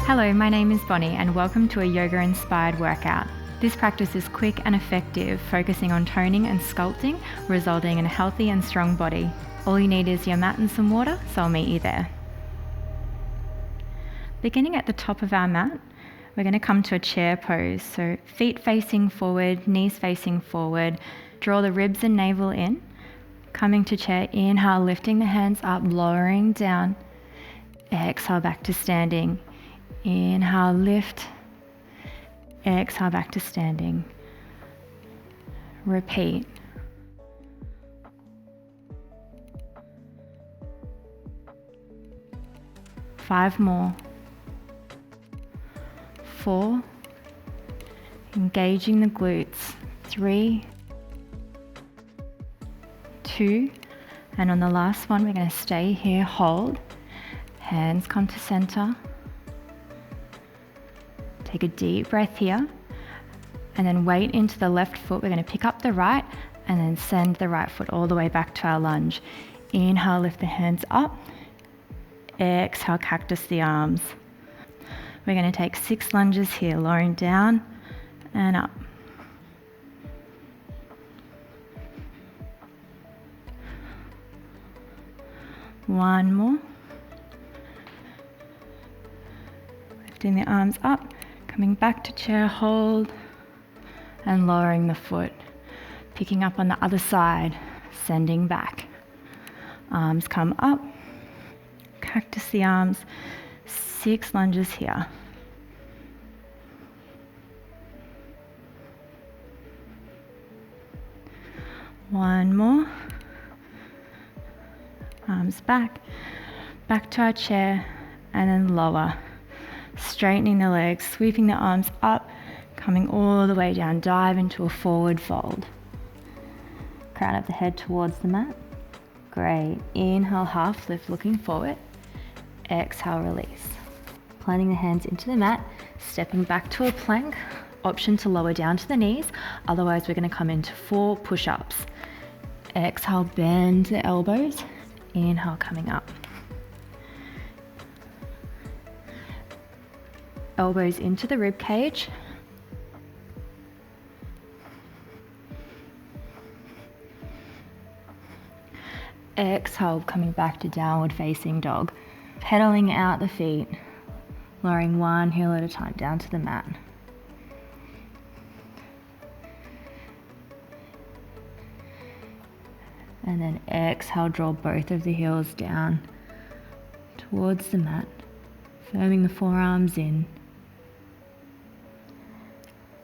Hello, my name is Bonnie and welcome to a yoga-inspired workout. This practice is quick and effective, focusing on toning and sculpting, resulting in a healthy and strong body. All you need is your mat and some water, so I'll meet you there. Beginning at the top of our mat, we're going to come to a chair pose. So feet facing forward, knees facing forward, draw the ribs and navel in. Coming to chair, inhale, lifting the hands up, lowering down. Exhale, back to standing. Inhale, lift. Exhale, back to standing. Repeat. Five more. 4. Engaging the glutes. 3, 2, and on the last one, we're going to stay here, hold. Hands come to center. Take a deep breath here, and then weight into the left foot. We're going to pick up the right, and then send the right foot all the way back to our lunge. Inhale, lift the hands up. Exhale, cactus the arms. We're going to take 6 lunges here, lowering down and up. One more. Lifting the arms up, coming back to chair, hold, and lowering the foot. Picking up on the other side, sending back. Arms come up, cactus the arms, 6 lunges here. One more. Arms back, back to our chair, and then lower. Straightening the legs, sweeping the arms up, coming all the way down, dive into a forward fold. Crown of the head towards the mat. Great. Inhale, half lift, looking forward. Exhale, release. Planting the hands into the mat, stepping back to a plank. Option to lower down to the knees, otherwise we're going to come into 4 push-ups. Exhale, bend the elbows. Inhale, coming up. Elbows into the rib cage. Exhale, coming back to downward facing dog. Pedaling out the feet, lowering one heel at a time down to the mat. And then exhale, draw both of the heels down towards the mat, firming the forearms in.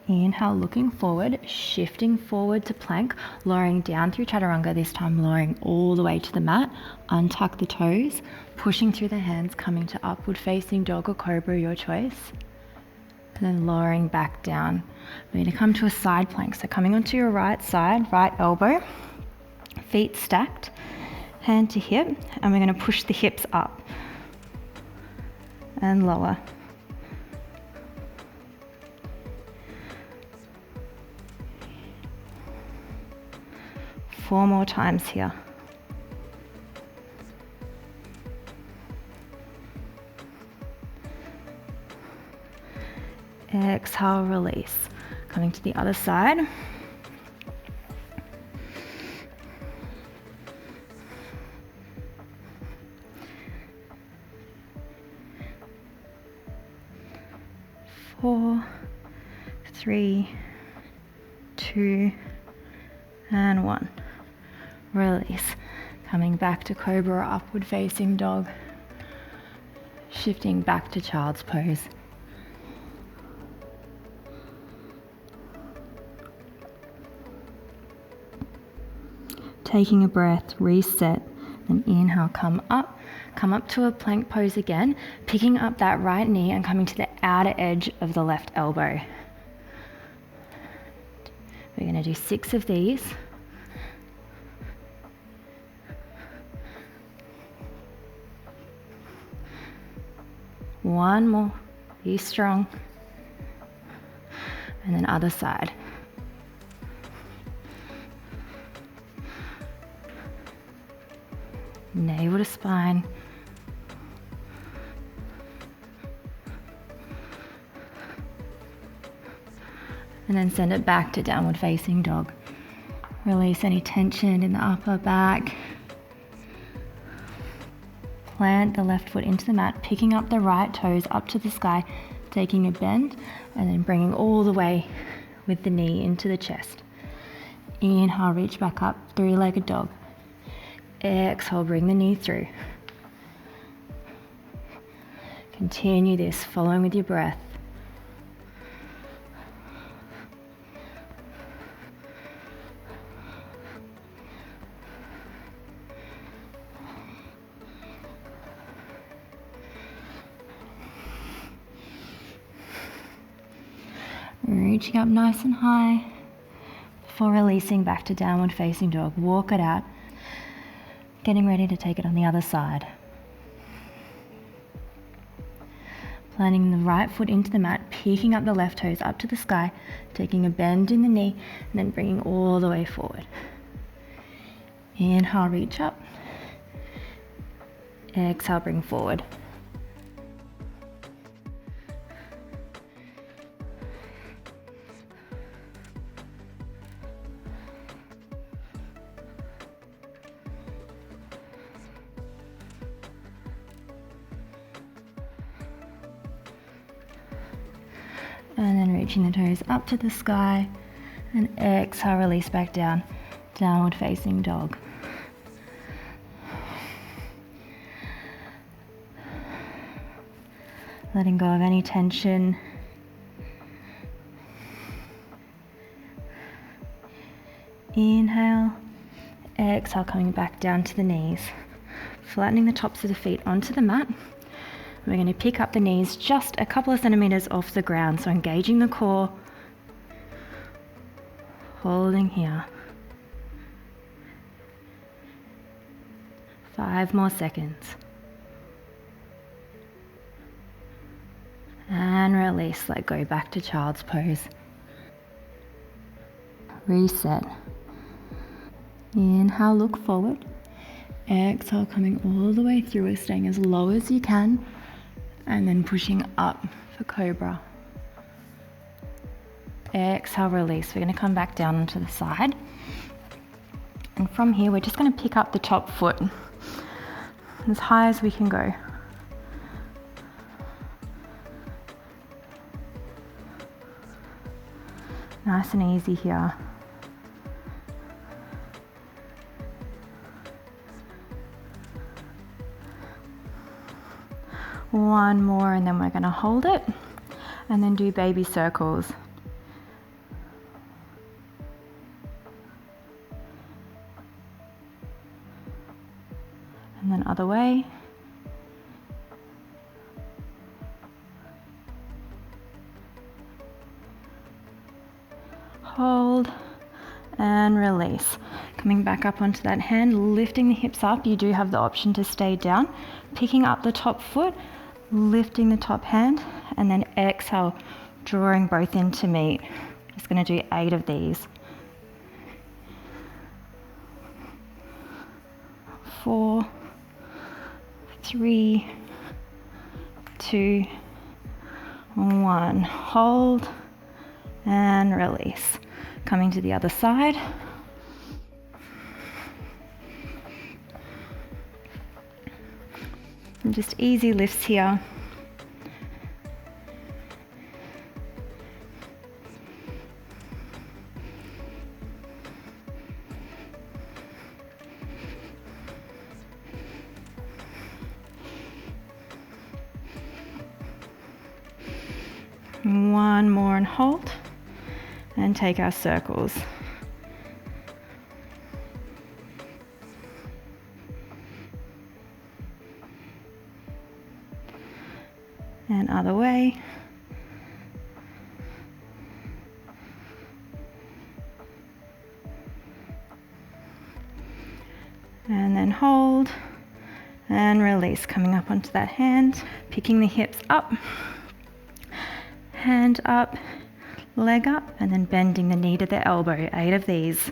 Inhale, looking forward, shifting forward to plank, lowering down through chaturanga, this time lowering all the way to the mat. Untuck the toes, pushing through the hands, coming to upward facing dog or cobra, your choice. And then lowering back down. We're going to come to a side plank. So coming onto your right side, right elbow, feet stacked, hand to hip, and we're going to push the hips up and lower. Four more times here. Exhale, release. Coming to the other side. Four, 3, 2, and 1. Release. Coming back to cobra or upward facing dog. Shifting back to child's pose. Taking a breath, reset, then inhale, come up to a plank pose again, picking up that right knee and coming to the outer edge of the left elbow. We're going to do 6 of these. One more, be strong. And then other side. navel to spine. And then send it back to downward facing dog. Release any tension in the upper back. Plant the left foot into the mat, picking up the right toes up to the sky, taking a bend, and then bringing all the way with the knee into the chest. Inhale, reach back up, three-legged dog. Exhale, bring the knee through. Continue this, following with your breath. Reaching up nice and high before releasing back to downward facing dog. Walk it out. Getting ready to take it on the other side. Planting the right foot into the mat, picking up the left toes up to the sky, taking a bend in the knee, and then bringing all the way forward. Inhale, reach up. Exhale, bring forward. And then reaching the toes up to the sky, and exhale, release back down, downward facing dog. Letting go of any tension. Inhale, exhale, coming back down to the knees. Flattening the tops of the feet onto the mat. We're going to pick up the knees just a couple of centimeters off the ground, so engaging the core, holding here. 5 more seconds. And release, let go back to child's pose. Reset. Inhale, look forward. Exhale, coming all the way through, staying as low as you can. And then pushing up for cobra. Exhale, release. We're going to come back down onto the side. And from here, we're just going to pick up the top foot as high as we can go. Nice and easy here. One more, and then we're going to hold it and then do baby circles. And then other way. Hold and release. Coming back up onto that hand, lifting the hips up. You do have the option to stay down. Picking up the top foot, lifting the top hand, and then exhale, drawing both in to meet. Just going to do 8 of these. 4, 3, 2, 1. Hold and release. Coming to the other side. And just easy lifts here. One more and hold, and take our circles. And other way. And then hold and release, coming up onto that hand, picking the hips up, hand up, leg up, and then bending the knee to the elbow. 8 of these.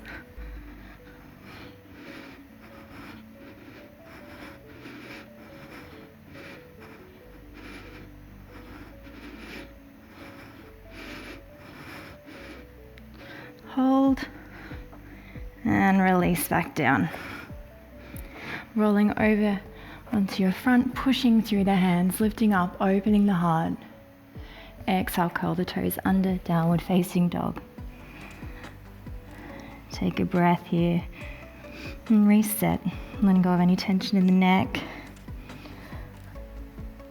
and release back down. Rolling over onto your front, pushing through the hands, lifting up, opening the heart. Exhale, curl the toes under, downward facing dog. Take a breath here and reset, letting go of any tension in the neck.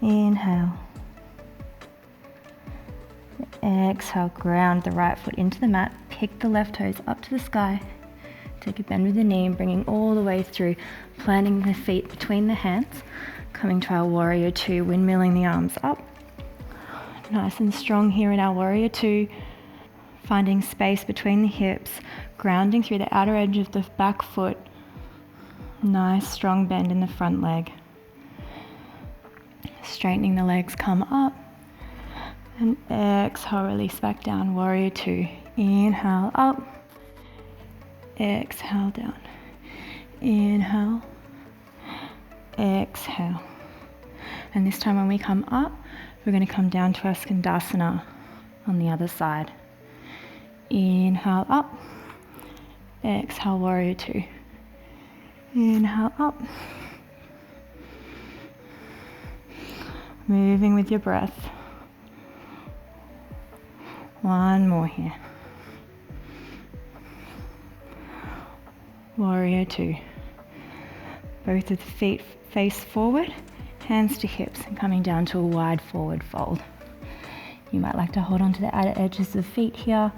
Inhale. Exhale, ground the right foot into the mat, pick the left toes up to the sky. Take a bend with the knee and bringing all the way through, planting the feet between the hands, coming to our warrior two, windmilling the arms up. Nice and strong here in our warrior two, finding space between the hips, grounding through the outer edge of the back foot. Nice strong bend in the front leg. Straightening the legs, come up. And exhale, release back down, warrior two. Inhale, up. Exhale, down. Inhale. Exhale. And this time when we come up, we're going to come down to our Skandasana on the other side. Inhale, up. Exhale, warrior two. Inhale, up. Moving with your breath. One more here. Warrior two. Both of the feet face forward, hands to hips, and coming down to a wide forward fold. You might like to hold on to the outer edges of the feet here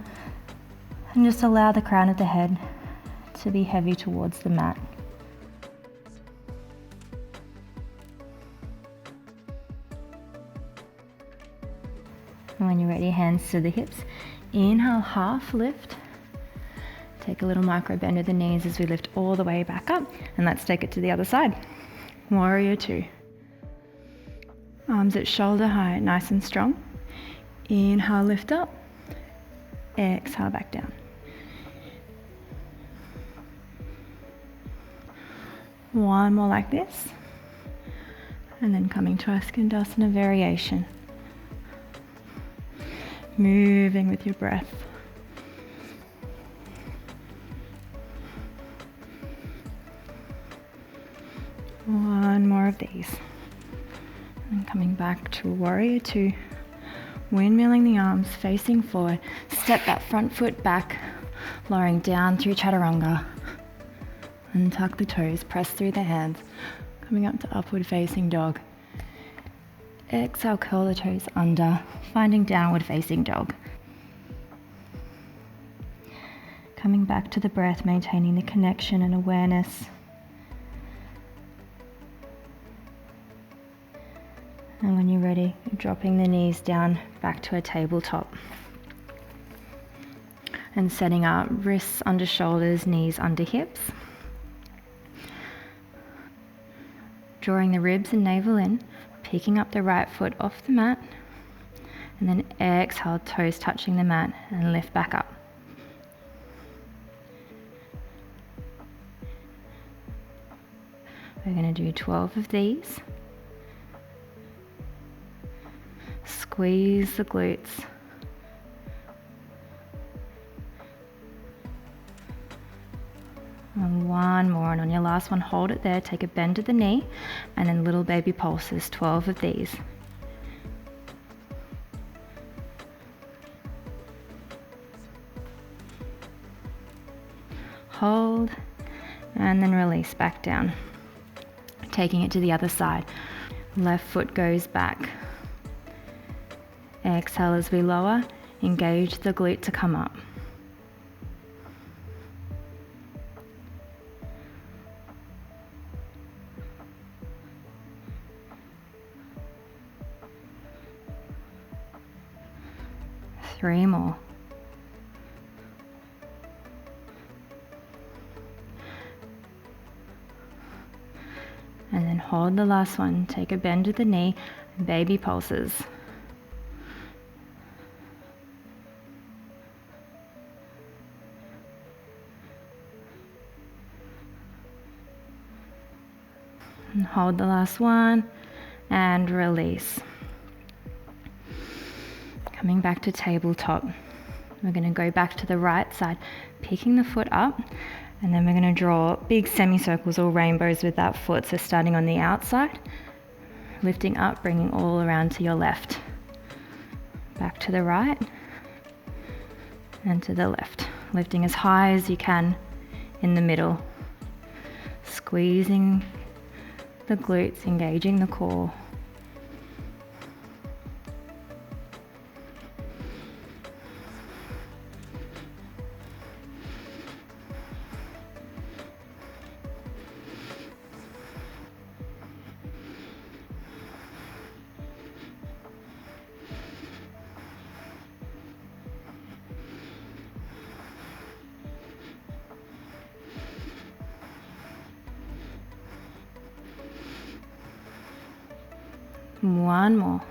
and just allow the crown of the head to be heavy towards the mat. And when you're ready, hands to the hips. Inhale, half lift. Take a little micro bend of the knees as we lift all the way back up. And let's take it to the other side. Warrior two. Arms at shoulder height, nice and strong. Inhale, lift up. Exhale, back down. One more like this. And then coming to our Skandasana variation. Moving with your breath. One more of these. And coming back to warrior two. Windmilling the arms, facing forward. Step that front foot back, lowering down through chaturanga. And tuck the toes, press through the hands. Coming up to upward facing dog. Exhale, curl the toes under, finding downward facing dog. Coming back to the breath, maintaining the connection and awareness. And when you're ready, dropping the knees down back to a tabletop. And setting up wrists under shoulders, knees under hips. Drawing the ribs and navel in. Picking up the right foot off the mat, and then exhale, toes touching the mat, and lift back up. We're going to do 12 of these. Squeeze the glutes. And one more, and on your last one, hold it there, take a bend at the knee, and then little baby pulses, 12 of these. Hold, and then release back down. Taking it to the other side. Left foot goes back. Exhale as we lower, engage the glute to come up. Three more. And then hold the last one. Take a bend at the knee, baby pulses. And hold the last one and release. Coming back to tabletop. We're going to go back to the right side, picking the foot up And then we're going to draw big semicircles or rainbows with that foot. So starting on the outside, lifting up, bringing all around to your left. Back to the right and to the left. Lifting as high as you can in the middle. Squeezing the glutes, engaging the core. One more.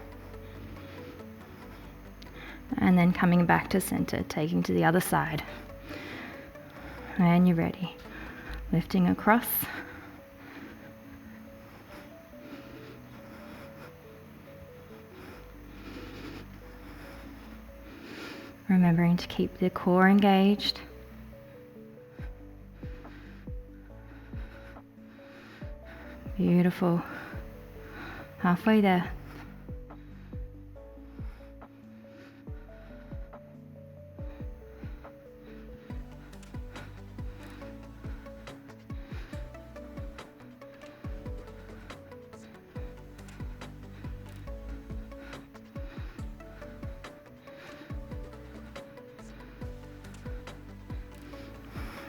And then coming back to center, taking to the other side. And you're ready. Lifting across. Remembering to keep the core engaged. Beautiful. Halfway there.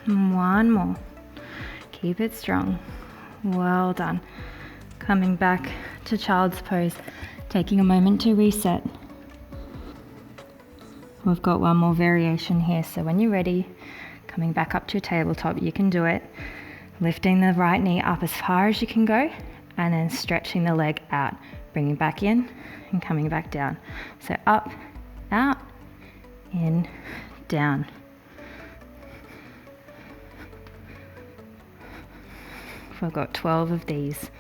One more. Keep it strong. Well done. Coming back to child's pose, taking a moment to reset. We've got one more variation here, so when you're ready, coming back up to your tabletop, you can do it. Lifting the right knee up as far as you can go, and then stretching the leg out, bringing back in and coming back down. So up, out, in, down. I've got 12 of these.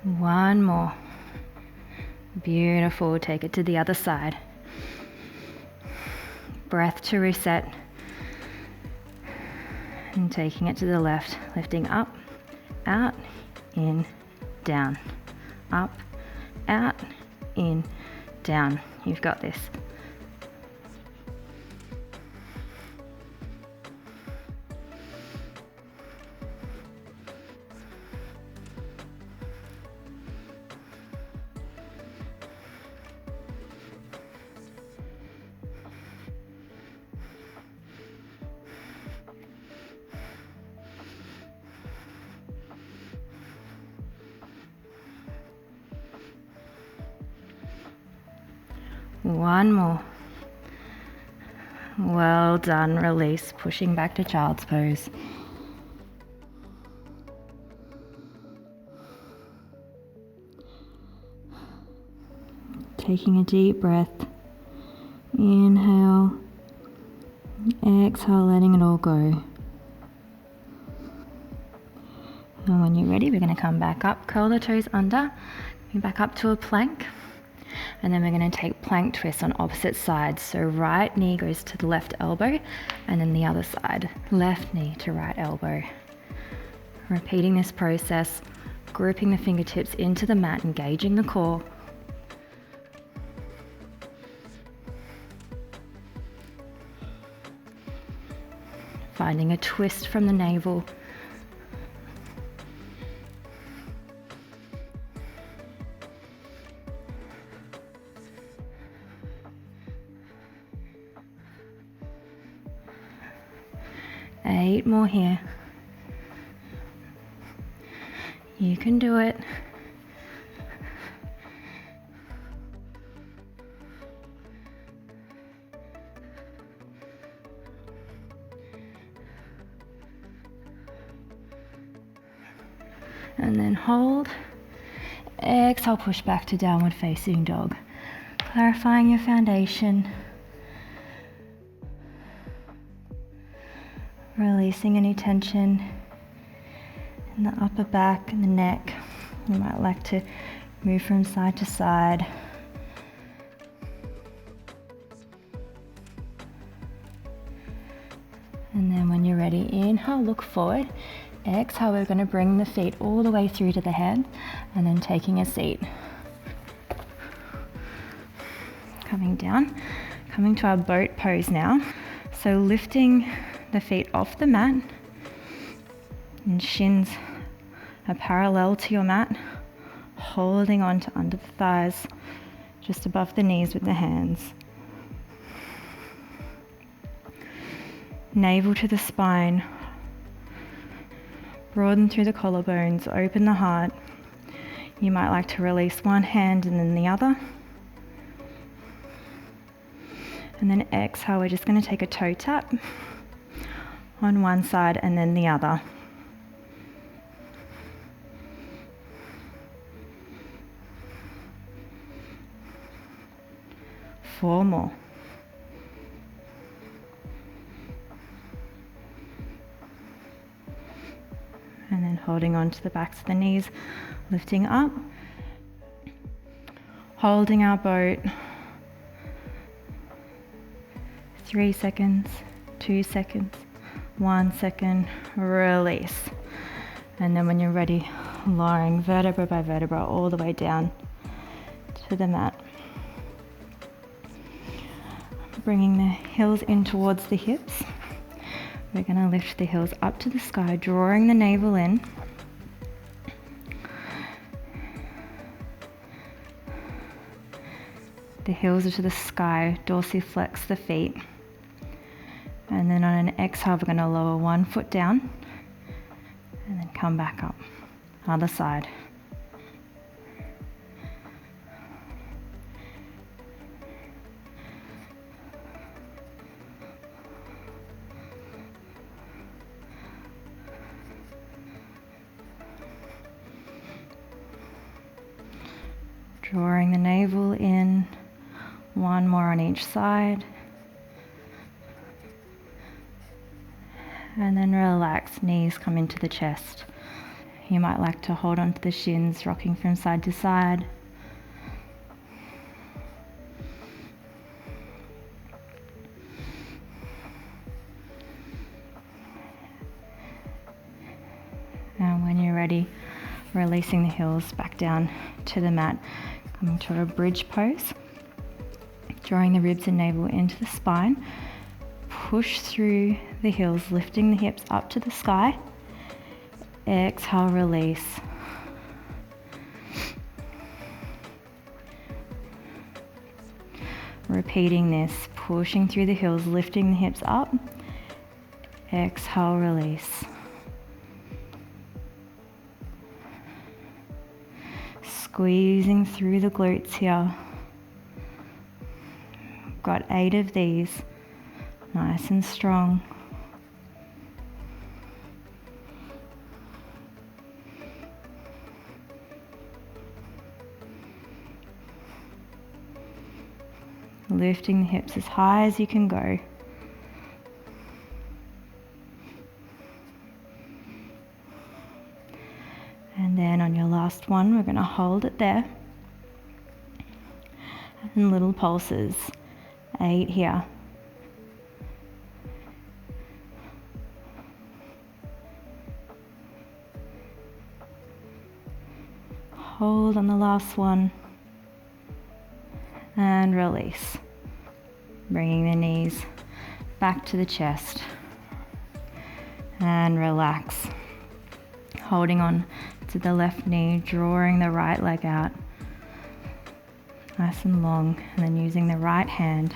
One more. Beautiful. Take it to the other side. Breath to reset. And taking it to the left. Lifting up, out, in, down. Up, out, in, down. You've got this. One more. Well done. Release, pushing back to child's pose. Taking a deep breath. Inhale. Exhale, letting it all go. And when you're ready, we're going to come back up, curl the toes under, come back up to a plank. And then we're going to take plank twists on opposite sides. So right knee goes to the left elbow, and then the other side, left knee to right elbow. Repeating this process, gripping the fingertips into the mat, engaging the core. Finding a twist from the navel. Eight more here. You can do it. And then hold, Exhale, push back to downward facing dog. Clarifying your foundation. Releasing any tension in the upper back and the neck. You might like to move from side to side. And then when you're ready, inhale, look forward. Exhale, we're going to bring the feet all the way through to the head and then taking a seat. Coming down, coming to our boat pose now. So lifting the feet off the mat and shins are parallel to your mat, holding on to under the thighs, just above the knees with the hands. Navel to the spine, broaden through the collarbones, open the heart. You might like to release one hand and then the other. And then exhale, we're just going to take a toe tap on one side and then the other. Four more. And then holding on to the backs of the knees, lifting up, holding our boat. 3 seconds, 2 seconds, 1 second, release. And then when you're ready, lowering vertebra by vertebra all the way down to the mat. Bringing the heels in towards the hips. We're going to lift the heels up to the sky, drawing the navel in. The heels are to the sky, dorsiflex the feet. And then on an exhale, we're going to lower one foot down and then come back up. Other side. Drawing the navel in, one more on each side. And then relax, knees come into the chest. You might like to hold onto the shins, rocking from side to side. And when you're ready, releasing the heels back down to the mat, coming to a bridge pose. Drawing the ribs and navel into the spine. Push through the heels, lifting the hips up to the sky. Exhale, release. Repeating this, pushing through the heels, lifting the hips up. Exhale, release. Squeezing through the glutes here. Got 8 of these. Nice and strong. Lifting the hips as high as you can go. And then on your last one, we're going to hold it there. And little pulses. 8 here. Hold on the last one and release. Bringing the knees back to the chest and relax. Holding on to the left knee, drawing the right leg out nice and long, and then using the right hand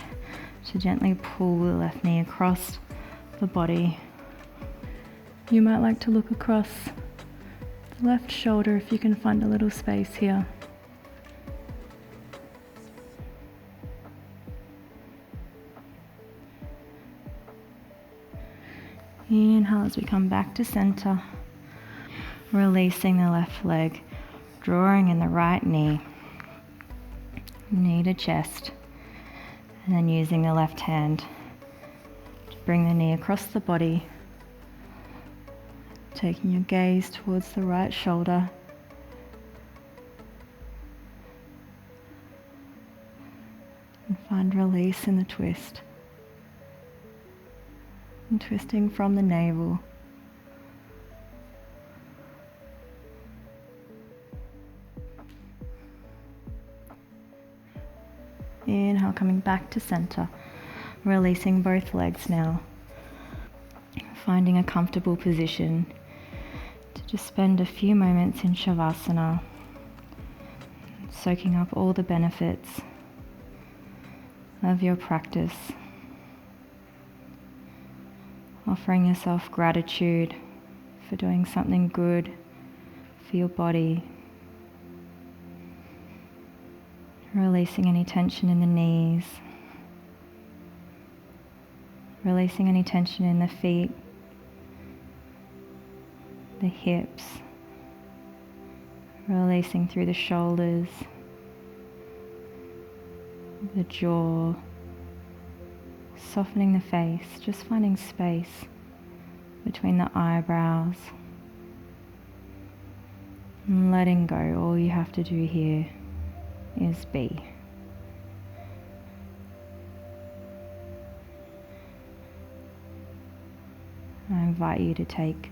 to gently pull the left knee across the body. You might like to look across the left shoulder if you can find a little space here. Inhale as we come back to center, releasing the left leg, drawing in the right knee to chest, and then using the left hand to bring the knee across the body, taking your gaze towards the right shoulder. And find release in the twist. And twisting from the navel. Inhale, coming back to center. Releasing both legs now. Finding a comfortable position to just spend a few moments in Shavasana, soaking up all the benefits of your practice. Offering yourself gratitude for doing something good for your body. Releasing any tension in the knees. Releasing any tension in the feet, the hips. Releasing through the shoulders, the jaw. Softening the face, just finding space between the eyebrows. And letting go. All you have to do here is be. I invite you to take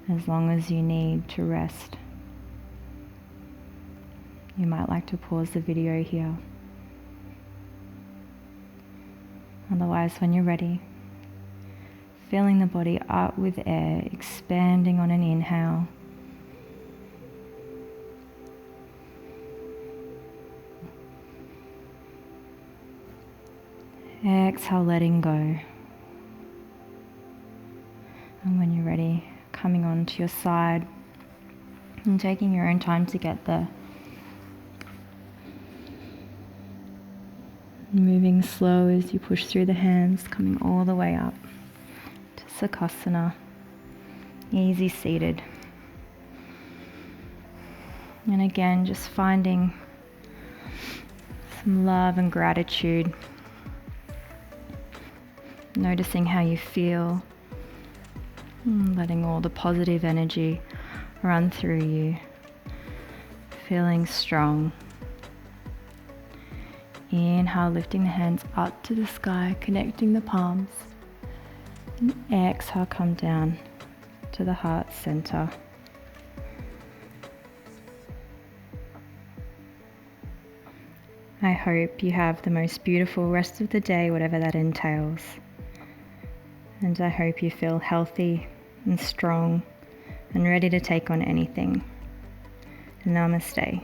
as long as you need to rest. You might like to pause the video here. Otherwise, when you're ready, filling the body up with air, expanding on an inhale. Exhale, letting go. And when you're ready, coming onto your side and taking your own time to get there. Moving slow as you push through the hands, coming all the way up to Sukhasana, easy seated. And again, just finding some love and gratitude. Noticing how you feel, letting all the positive energy run through you, feeling strong. Inhale, lifting the hands up to the sky, connecting the palms. And exhale, come down to the heart center. I hope you have the most beautiful rest of the day, whatever that entails. And I hope you feel healthy and strong and ready to take on anything. Namaste.